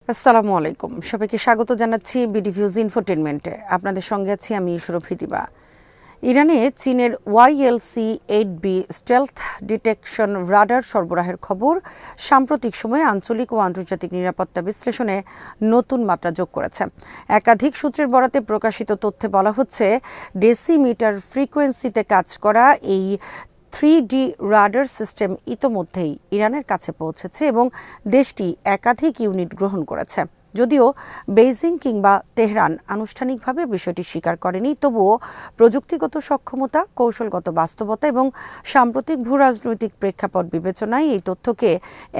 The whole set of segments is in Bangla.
আসসালামু আলাইকুম, সবাইকে স্বাগত জানাচ্ছি বিডিভিউজ ইনফোটেনমেন্টে। আপনাদের সঙ্গে আছি আমি সুরভি দিবা। ইরানে চীনের YLC-8B স্টেলথ ডিটেকশন রাডার সরবরাহের খবর সাম্প্রতিক সময়ে আঞ্চলিক ও আন্তর্জাতিক নিরাপত্তা বিশ্লেষণে নতুন মাত্রা যোগ করেছে। একাধিক সূত্রের বরাতে প্রকাশিত তথ্যে বলা হচ্ছে, ডেসিমিটার ফ্রিকোয়েন্সিতে কাজ করা এই 3D রাডার সিস্টেম ইতোমধ্যেই ইরানের কাছে পৌঁছেছে এবং দেশটি একাধিক ইউনিট গ্রহণ করেছে। যদিও বেইজিং কিংবা তেহরান আনুষ্ঠানিকভাবে বিষয়টি স্বীকার করেনি, তবুও প্রযুক্তিগত সক্ষমতা, কৌশলগত বাস্তবতা এবং সাম্প্রতিক ভূরাজনৈতিক প্রেক্ষাপট বিবেচনায় এই তথ্যকে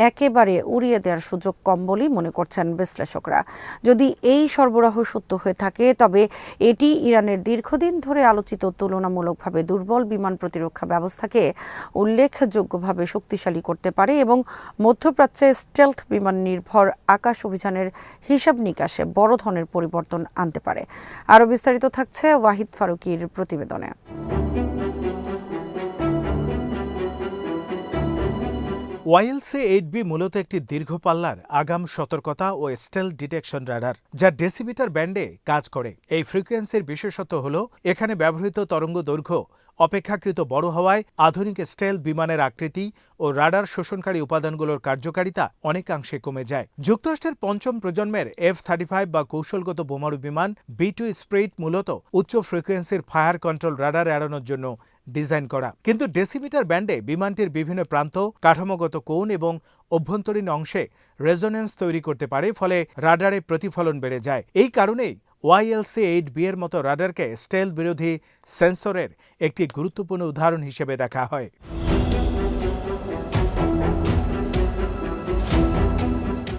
একেবারে উড়িয়ে দেওয়ার সুযোগ কম বলেই মনে করছেন বিশ্লেষকরা। যদি এই সরবরাহ সত্য হয়ে থাকে, তবে এটি ইরানের দীর্ঘদিন ধরে আলোচিত তুলনামূলকভাবে দুর্বল বিমান প্রতিরক্ষা ব্যবস্থাকে উল্লেখযোগ্যভাবে শক্তিশালী করতে পারে এবং মধ্যপ্রাচ্যে স্টেলথ বিমান নির্ভর আকাশ অভিযানের হিসাব নিকাশে বড় ধরনের পরিবর্তন আনতে পারে। আরও বিস্তারিত থাকছে ওয়াহিদ ফারুকীর প্রতিবেদনে। YLC-8B মূলত একটি দীর্ঘ পাল্লার আগাম সতর্কতা ও স্টেলথ ডিটেকশন রাডার, যা ডেসিমিটার ব্যান্ডে কাজ করে। এই ফ্রিকোয়েন্সির বিশেষত্ব হল এখানে ব্যবহৃত তরঙ্গ দৈর্ঘ্য অপেক্ষাকৃত বড় হওয়ায় আধুনিক স্টেলথ বিমানের আকৃতি ও রাডার শোষণকারী উপাদানগুলোর কার্যকারিতা অনেকাংশে কমে যায়। যুক্তরাষ্ট্রের পঞ্চম প্রজন্মের F-35 বা কৌশলগত বোমারু বিমান B-2 স্প্রিট মূলত উচ্চ ফ্রিকোয়েন্সির ফায়ার কন্ট্রোল রাডার এড়ানোর জন্য ডিজাইন করা, কিন্তু ডেসিমিটার ব্যান্ডে বিমানটির বিভিন্ন প্রান্ত, কাঠামোগত কোণ এবং অভ্যন্তরীণ অংশে রেজোনেন্স তৈরি করতে পারে, ফলে রাডারে প্রতিফলন বেড়ে যায়। এই কারণেই YLC-8B এর মতো রাডারকে স্টেলথ বিরোধী সেন্সরের একটি গুরুত্বপূর্ণ উদাহরণ হিসেবে দেখা হয়।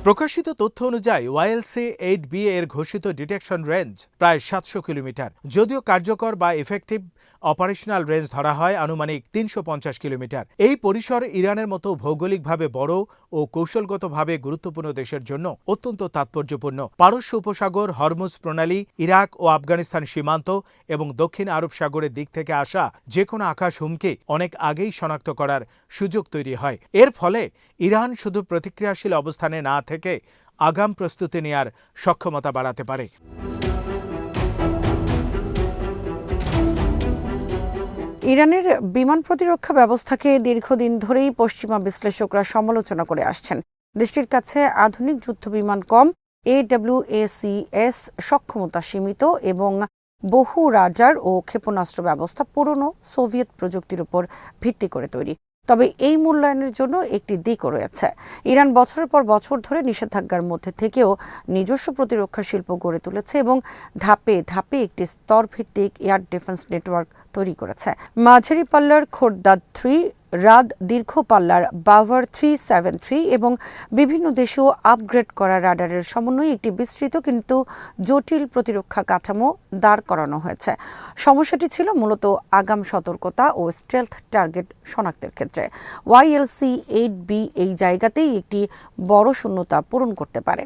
প্রকাশিত তথ্য অনুযায়ী YLC-8B এর ঘোষিত ডিটেকশন রেঞ্জ প্রায় 700 কিলোমিটার, যদিও কার্যকর বা এফেক্টিভ অপারেশনাল রেঞ্জ ধরা হয় আনুমানিক 350 কিলোমিটার। এই পরিসর ইরানের মতো ভৌগোলিকভাবে বড় ও কৌশলগতভাবে গুরুত্বপূর্ণ দেশের জন্য অত্যন্ত তাৎপর্যপূর্ণ। পারস্য উপসাগর, হরমুজ প্রণালী, ইরাক ও আফগানিস্তান সীমান্ত এবং দক্ষিণ আরব সাগরের দিক থেকে আসা যে কোনো আকাশ হুমকি অনেক আগেই শনাক্ত করার সুযোগ তৈরি হয়। এর ফলে ইরান শুধু প্রতিক্রিয়াশীল অবস্থানে না থেকে আগাম প্রস্তুতি নেয়ার সক্ষমতা বাড়াতে পারে। ইরানের বিমান প্রতিরক্ষা ব্যবস্থাকে দীর্ঘদিন ধরেই পশ্চিমা বিশ্লেষকরা সমালোচনা করে আসছেন। দেশটির কাছে আধুনিক যুদ্ধবিমান কম, AWACS সক্ষমতা সীমিত এবং বহু রাডার ও ক্ষেপণাস্ত্র ব্যবস্থা পুরনো সোভিয়েত প্রযুক্তির উপর ভিত্তি করে তৈরি। তবে এই মূল্যায়নের জন্য একটি দিকও রয়েছে। ইরান বছরের পর বছর ধরে নিষেধাজ্ঞার মধ্যে থেকেও নিজস্ব প্রতিরক্ষা শিল্প গড়ে তুলেছে এবং ধাপে ধাপে একটি স্তরভিত্তিক এয়ার ডিফেন্স নেটওয়ার্ক তৈরি করেছে। মাঝারি পাল্লার খোরদাদ 3, রাদ দীর্ঘ পাল্লার বাভার 373 এবং বিভিন্ন দেশেও আপগ্রেড করা রাডারের সমন্বয়ে একটি বিস্তৃত কিন্তু জটিল প্রতিরক্ষা কাঠামো দাঁড় করানো হয়েছে। সমস্যাটি ছিল মূলত আগাম সতর্কতা ও স্টেলথ টার্গেট শনাক্তের ক্ষেত্রে। YLC-8B এই জায়গাতেই একটি বড় শূন্যতা পূরণ করতে পারে।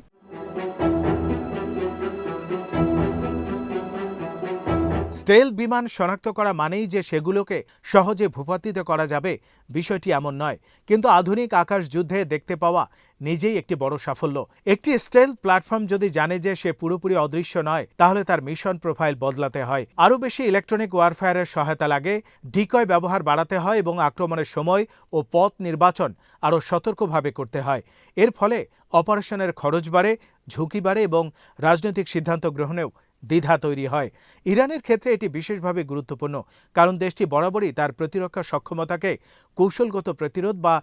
স্টেলথ বিমান শনাক্ত করা মানেই যে সেগুলোকে সহজে ভূপাতিত করা যাবে, বিষয়টি এমন নয়। কিন্তু আধুনিক আকাশ যুদ্ধে দেখতে পাওয়া নিজেই একটি বড় সাফল্য। একটি স্টেলথ প্ল্যাটফর্ম যদি জানে যে সে পুরোপুরি অদৃশ্য নয়, তাহলে তার মিশন প্রোফাইল বদলাতে হয়। আরও বেশি ইলেকট্রনিক ওয়ারফেয়ারের সহায়তা লাগে, ডিকয় ব্যবহার বাড়াতে হয় এবং আক্রমণের সময় ও পথ নির্বাচন আরও সতর্কভাবে করতে হয়। এর ফলে অপারেশনের খরচ বাড়ে, ঝুঁকি বাড়ে এবং রাজনৈতিক সিদ্ধান্ত গ্রহণেও দ্বিধা তৈরি হয়। ইরানের ক্ষেত্রে এটি বিশেষভাবে গুরুত্বপূর্ণ, কারণ দেশটি বরাবরই তার প্রতিরক্ষা সক্ষমতাকে কৌশলগত প্রতিরোধ বা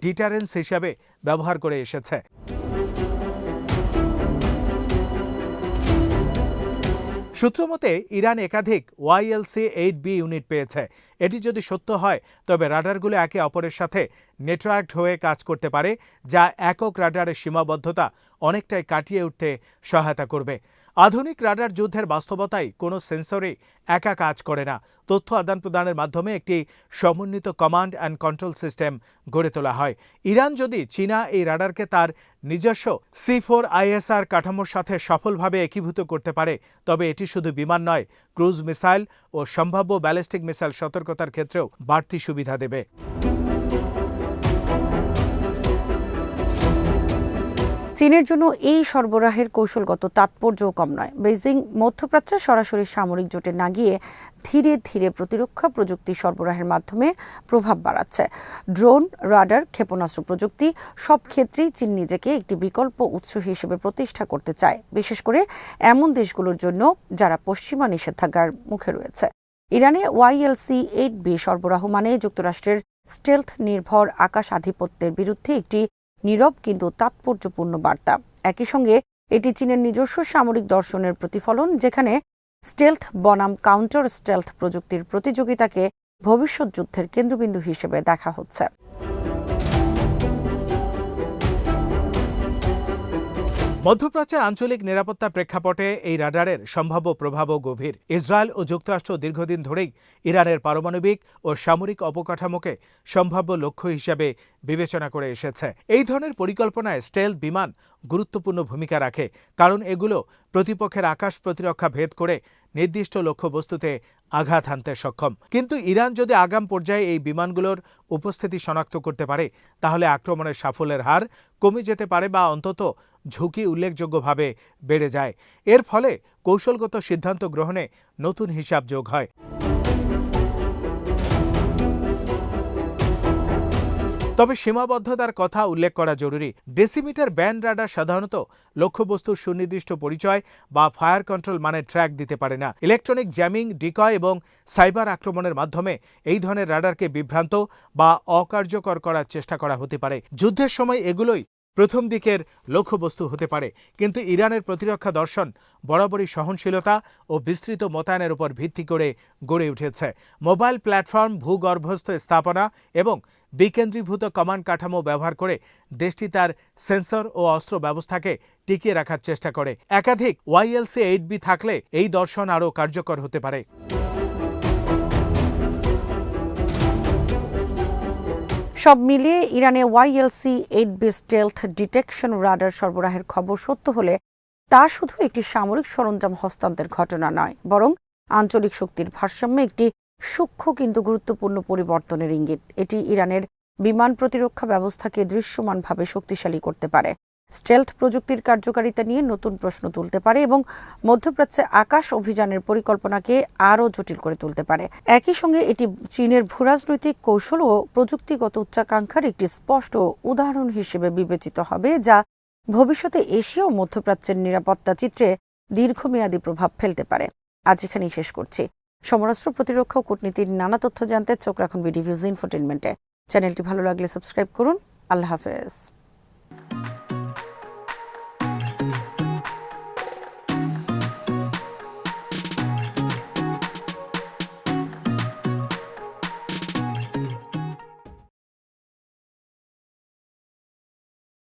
ডিটারেন্স হিসাবে ব্যবহার করে এসেছে। সূত্রমতে ইরান একাধিক YLC-8B ইউনিট পেয়েছে। এটি যদি সত্য হয়, তবে রাডারগুলো একে অপরের সাথে নেটওয়ার্কড হয়ে কাজ করতে পারে, যা একক রাডারের সীমাবদ্ধতা অনেকটাই কাটিয়ে উঠতে সহায়তা করবে। আধুনিক রাডার যুদ্ধের বাস্তবতায় কোনো সেন্সরই একা কাজ করে না। তথ্য আদান প্রদানের মাধ্যমে একটি সমন্বিত কমান্ড অ্যান্ড কন্ট্রোল সিস্টেম গড়ে তোলা হয়। ইরান যদি চীনা এই রাডারকে তার নিজস্ব C4ISR কাঠামোর সাথে সফলভাবে একীভূত করতে পারে, তবে এটি শুধু বিমান নয়, ক্রুজ মিসাইল ও সম্ভাব্য ব্যালিস্টিক মিসাইল সতর্কতার ক্ষেত্রেও বাড়তি সুবিধা দেবে। চীনের জন্য এই সরবরাহের কৌশলগত তাৎপর্যও কম নয়। বেইজিং মধ্যপ্রাচ্যে সরাসরি সামরিক জোটে না গিয়ে ধীরে ধীরে প্রতিরক্ষা প্রযুক্তি সরবরাহের মাধ্যমে প্রভাব বাড়াচ্ছে। ড্রোন, রাডার, ক্ষেপণাস্ত্র প্রযুক্তি সব ক্ষেত্রেই চীন নিজেকে একটি বিকল্প উৎস হিসেবে প্রতিষ্ঠা করতে চায়, বিশেষ করে এমন দেশগুলোর জন্য যারা পশ্চিমা নিষেধাজ্ঞার মুখে রয়েছে। ইরানে YLC-8B সরবরাহ মানে যুক্তরাষ্ট্রের স্টেলথ নির্ভর আকাশ আধিপত্যের বিরুদ্ধে একটি নীরব কিন্তু তাৎপর্যপূর্ণ বার্তা। একই সঙ্গে এটি চীনের নিজস্ব সামরিক দর্শনের প্রতিফলন, যেখানে স্টেলথ বনাম কাউন্টার স্টেলথ প্রযুক্তির প্রতিযোগিতাকে ভবিষ্যৎ যুদ্ধের কেন্দ্রবিন্দু হিসেবে দেখা হচ্ছে। মধ্যপ্রাচ্যের আঞ্চলিক নিরাপত্তা প্রেক্ষাপটে এই রাডারের সম্ভাব্য প্রভাবও গভীর। ইসরায়েল ও যুক্তরাষ্ট্র দীর্ঘদিন ধরেই ইরানের পারমাণবিক ও সামরিক অবকাঠামোকে সম্ভাব্য লক্ষ্য হিসেবে বিবেচনা করে এসেছে। এই ধরনের পরিকল্পনায় স্টেলথ বিমান গুরুত্বপূর্ণ ভূমিকা রাখে, কারণ এগুলো প্রতিপক্ষের আকাশ প্রতিরক্ষা ভেদ করে নির্দিষ্ট লক্ষ্যবস্তুতে আঘাত হানতে সক্ষম। কিন্তু ইরান যদি আগাম পর্যায়ে এই বিমানগুলোর উপস্থিতি শনাক্ত করতে পারে, তাহলে আক্রমণের সাফল্যের হার কমে যেতে পারে বা অন্তত ঝুঁকি উল্লেখযোগ্যভাবে বেড়ে যায়। এর ফলে কৌশলগত সিদ্ধান্ত গ্রহণে নতুন হিসাব যোগ হয়। তবে সীমাবদ্ধতার কথা উল্লেখ করা জরুরি। ডেসিমিটার ব্যান্ড রাডার সাধারণত লক্ষ্যবস্তুর সুনির্দিষ্ট পরিচয় বা ফায়ার কন্ট্রোল মানে ট্র্যাক দিতে পারে না। ইলেকট্রনিক জ্যামিং, ডিকয় এবং সাইবার আক্রমণের মাধ্যমে এই ধরনের রাডারকে বিভ্রান্ত বা অকার্যকর করার চেষ্টা করা হতে পারে। যুদ্ধের সময় এগুলোই প্রথম দিকের লক্ষ্যবস্তু হতে পারে, কিন্তু ইরানের প্রতিরক্ষা দর্শন বরাবরই সহনশীলতা ও বিস্তৃত মোতায়েনের উপর ভিত্তি করে গড়ে উঠেছে। মোবাইল প্ল্যাটফর্ম, ভূগর্ভস্থ স্থাপনা এবং বিকেন্দ্রীভূত কমান্ড কাঠামো ব্যবহার করে দেশটি তার সেন্সর ও অস্ত্র ব্যবস্থাকে টিকিয়ে রাখার চেষ্টা করে। একাধিক YLC-8B থাকলে এই দর্শন আরও কার্যকর হতে পারে। সব মিলিয়ে ইরানে YLC-8B স্টেলথ ডিটেকশন রাডার সরবরাহের খবর সত্য হলে তা শুধু একটি সামরিক সরঞ্জাম হস্তান্তরের ঘটনা নয়, বরং আঞ্চলিক শক্তির ভারসাম্যে একটি সূক্ষ্ম কিন্তু গুরুত্বপূর্ণ পরিবর্তনের ইঙ্গিত। এটি ইরানের বিমান প্রতিরক্ষা ব্যবস্থাকে দৃশ্যমানভাবে শক্তিশালী করতে পারে, স্টেলথ প্রযুক্তির কার্যকারিতা নিয়ে নতুন প্রশ্ন তুলতে পারে এবং মধ্যপ্রাচ্যে আকাশ অভিযানের পরিকল্পনাকে আরও জটিল করে তুলতে পারে। একই সঙ্গে এটি চীনের ভূরাজনৈতিক কৌশল ও প্রযুক্তিগত উচ্চাকাঙ্ক্ষার একটি স্পষ্ট উদাহরণ হিসেবে বিবেচিত হবে, যা ভবিষ্যতে এশিয়া ও মধ্যপ্রাচ্যের নিরাপত্তা চিত্রে দীর্ঘমেয়াদী প্রভাব ফেলতে পারে। আজ এখানেই শেষ করছি। সমরাস্ত্র, প্রতিরক্ষা ও কূটনীতির নানা তথ্য জানতে চোখ রাখুন বিডি নিউজ ইনফোটেইনমেন্টে। চ্যানেলটি ভালো লাগলে সাবস্ক্রাইব করুন। আল্লাহ হাফেজ।